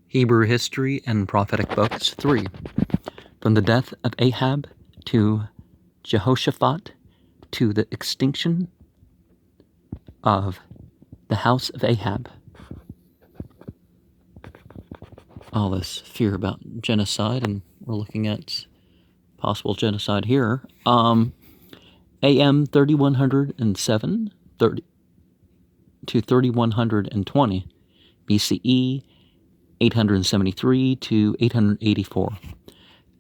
Hebrew History and Prophetic Books 3. From the death of Ahab to Jehoshaphat to the extinction of the house of Ahab. All this fear about genocide, and we're looking at possible genocide here. AM 3107 to 3120 BCE 873 to 884.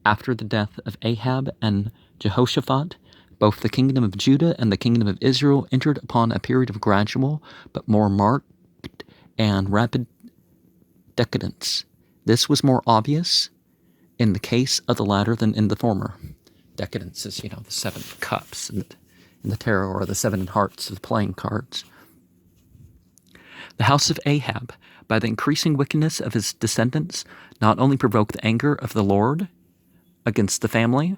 After the death of Ahab and Jehoshaphat, both the kingdom of Judah and the kingdom of Israel entered upon a period of gradual but more marked and rapid decadence. This was more obvious in the case of the latter than in the former. Decadence is, the 7 cups in the tarot, or the 7 hearts of the playing cards. The house of Ahab, by the increasing wickedness of his descendants, not only provoked the anger of the Lord against the family,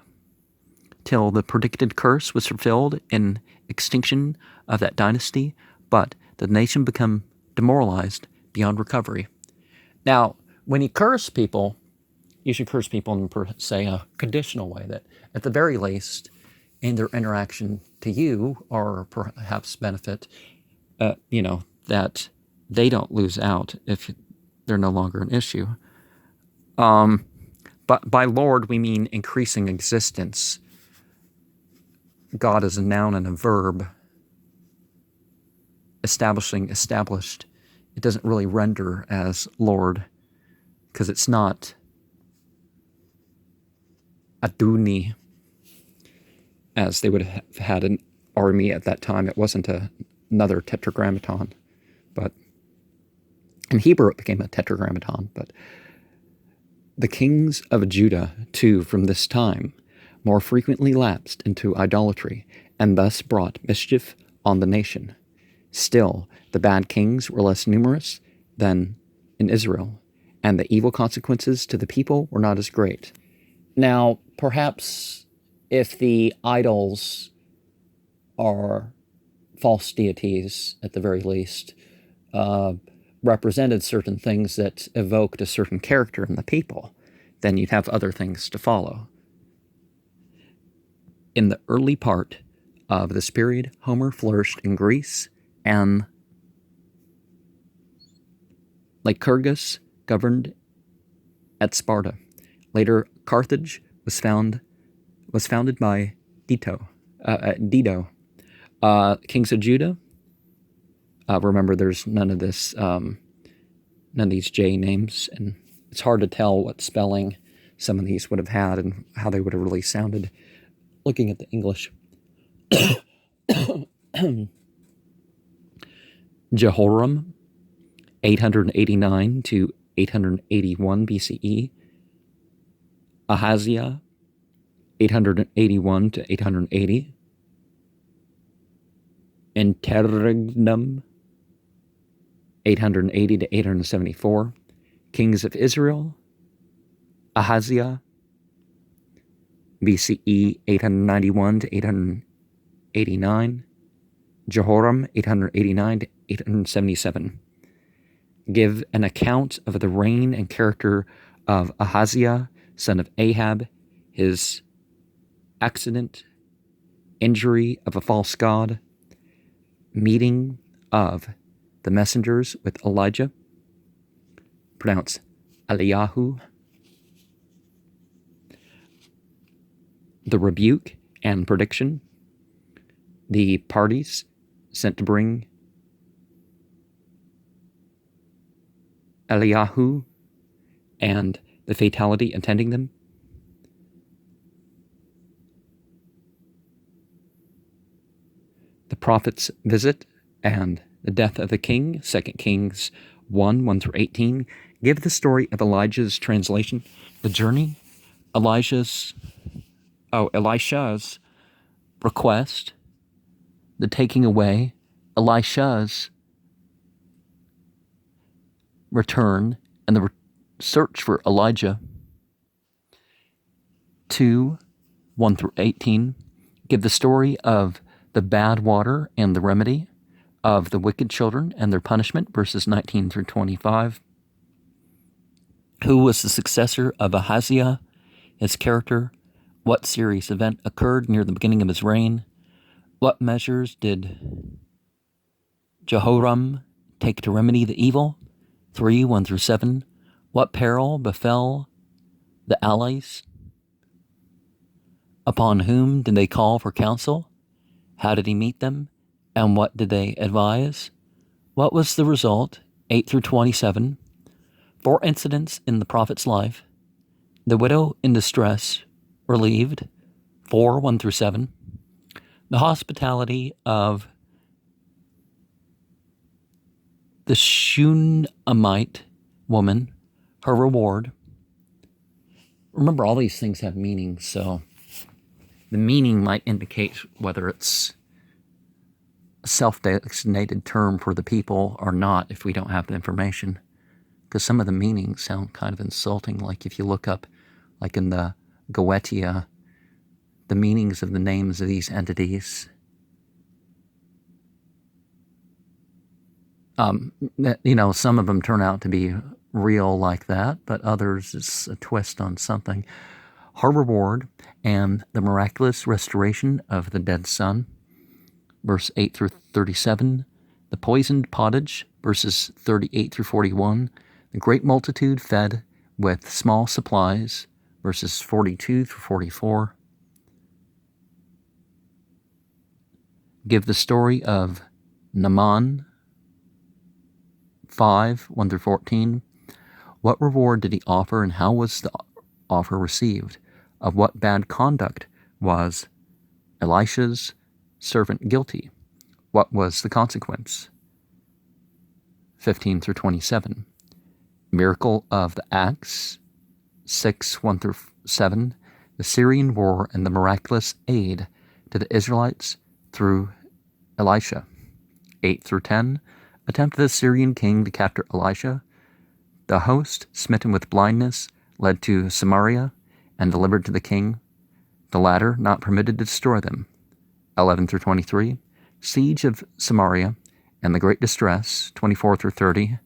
till the predicted curse was fulfilled in extinction of that dynasty, but the nation became demoralized beyond recovery. Now, when you curse people, you should curse people in, say, a conditional way, that at the very least, in their interaction to you, or perhaps benefit, that they don't lose out if they're no longer an issue. But by Lord, we mean increasing existence. God is a noun and a verb. Established. It doesn't really render as Lord, because it's not Aduni, as they would have had an army at that time. It wasn't another tetragrammaton, but in Hebrew it became a tetragrammaton. But the kings of Judah, too, from this time, more frequently lapsed into idolatry, and thus brought mischief on the nation. Still, the bad kings were less numerous than in Israel, and the evil consequences to the people were not as great. Now, perhaps if the idols are false deities, at the very least, represented certain things that evoked a certain character in the people, then you'd have other things to follow. In the early part of this period, Homer flourished in Greece, and Lycurgus governed at Sparta. Later, Carthage was founded by Dido. Kings of Judah. Remember, there's none of these J names, and it's hard to tell what spelling some of these would have had and how they would have really sounded looking at the English. Jehoram, 889 to 881 BCE. Ahaziah, 881 to 880. Interregnum, 880 to 874. Kings of Israel. Ahaziah, BCE 891 to 889. Jehoram, 889 to 877. Give an account of the reign and character of Ahaziah, son of Ahab, his accident, injury of a false god, meeting of the messengers with Elijah, pronounced Eliyahu, the rebuke and prediction, the parties sent to bring Eliyahu and the fatality attending them, the prophet's visit and the death of the king, 2 Kings 1 through 18, give the story of Elijah's translation, the journey, Elisha's request, the taking away, Elisha's return, and the search for Elijah. 2:1 through 18 give the story of the bad water and the remedy, of the wicked children and their punishment, verses 19 through 25. Who was the successor of Ahaziah? His character? What serious event occurred near the beginning of his reign? What measures did Jehoram take to remedy the evil? 3, 1 through 7. What peril befell the allies? Upon whom did they call for counsel? How did he meet them? And what did they advise? What was the result? 8 through 27. 4 incidents in the prophet's life. The widow in distress, relieved. 4, 1 through 7. The hospitality of the Shunammite woman, her reward. Remember, all these things have meanings, so the meaning might indicate whether it's a self-designated term for the people or not if we don't have the information. Because some of the meanings sound kind of insulting, like if you look up, like in the Goetia, the meanings of the names of these entities. Some of them turn out to be real like that, but others it's a twist on something. Her reward and the miraculous restoration of the dead son, verse 8 through 37. The poisoned pottage, verses 38 through 41. The great multitude fed with small supplies, verses 42 through 44. Give the story of Naaman, 5, 1 through 14. What reward did he offer, and how was the offer received? Of what bad conduct was Elisha's servant guilty? What was the consequence? 15 through 27. Miracle of the Acts, 6, 1 through 7. The Syrian war and the miraculous aid to the Israelites through Elisha, 8 through 10. Attempt of the Syrian king to capture Elisha. The host, smitten with blindness, led to Samaria and delivered to the king. The latter not permitted to destroy them. 11 through 23. Siege of Samaria and the great distress, 24 through 30.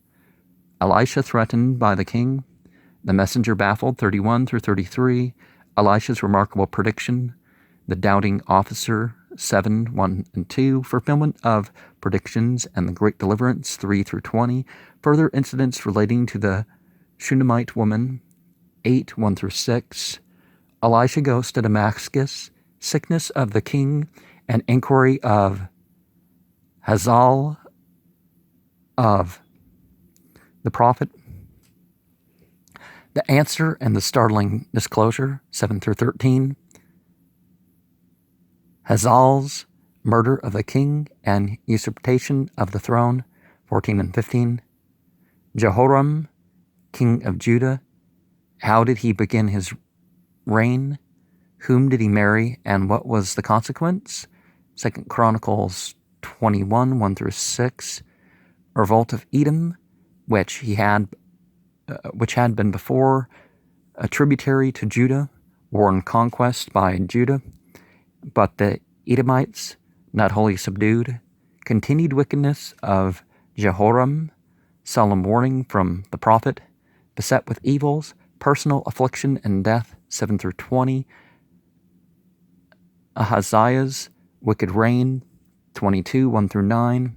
Elisha threatened by the king. The messenger baffled, 31 through 33. Elisha's remarkable prediction. The doubting officer, 7, 1 and 2. Fulfillment of predictions and the great deliverance, 3 through 20. Further incidents relating to the Shunammite woman, 8, 1 through 6. Elisha goes to Damascus. Sickness of the king and inquiry of Hazael of the prophet. The answer and the startling disclosure, 7 through 13. Hazael's murder of the king and usurpation of the throne, 14 and 15. Jehoram, king of Judah, how did he begin his reign? Whom did he marry, and what was the consequence? 2 Chronicles 21, 1 through 6. Revolt of Edom, which had been before a tributary to Judah, war and conquest by Judah, but the Edomites, not wholly subdued. Continued wickedness of Jehoram, solemn warning from the prophet, beset with evils, personal affliction and death, 7 through 20. Ahaziah's wicked reign, 22, 1 through 9.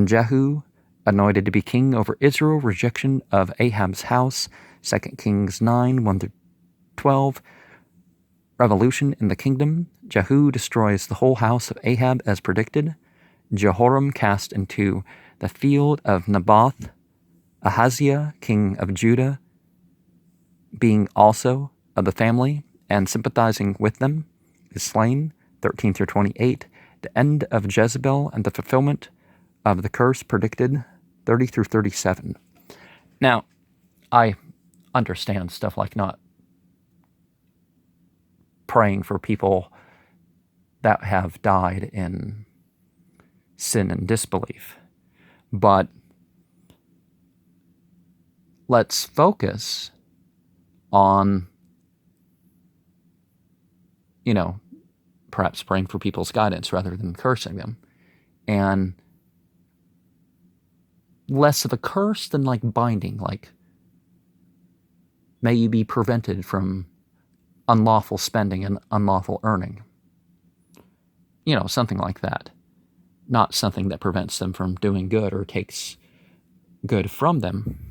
Jehu, anointed to be king over Israel, rejection of Ahab's house, 2 Kings 9, 1 through 12. Revolution in the kingdom. Jehu destroys the whole house of Ahab as predicted. Jehoram cast into the field of Naboth. Ahaziah, king of Judah, being also of the family and sympathizing with them, is slain, 13 through 28. The end of Jezebel and the fulfillment of the curse predicted, 30 through 37. Now, I understand stuff like not praying for people that have died in sin and disbelief. But let's focus on, perhaps praying for people's guidance rather than cursing them. And less of a curse than like binding, like May you be prevented from unlawful spending and unlawful earning. Something like that. Not something that prevents them from doing good or takes good from them,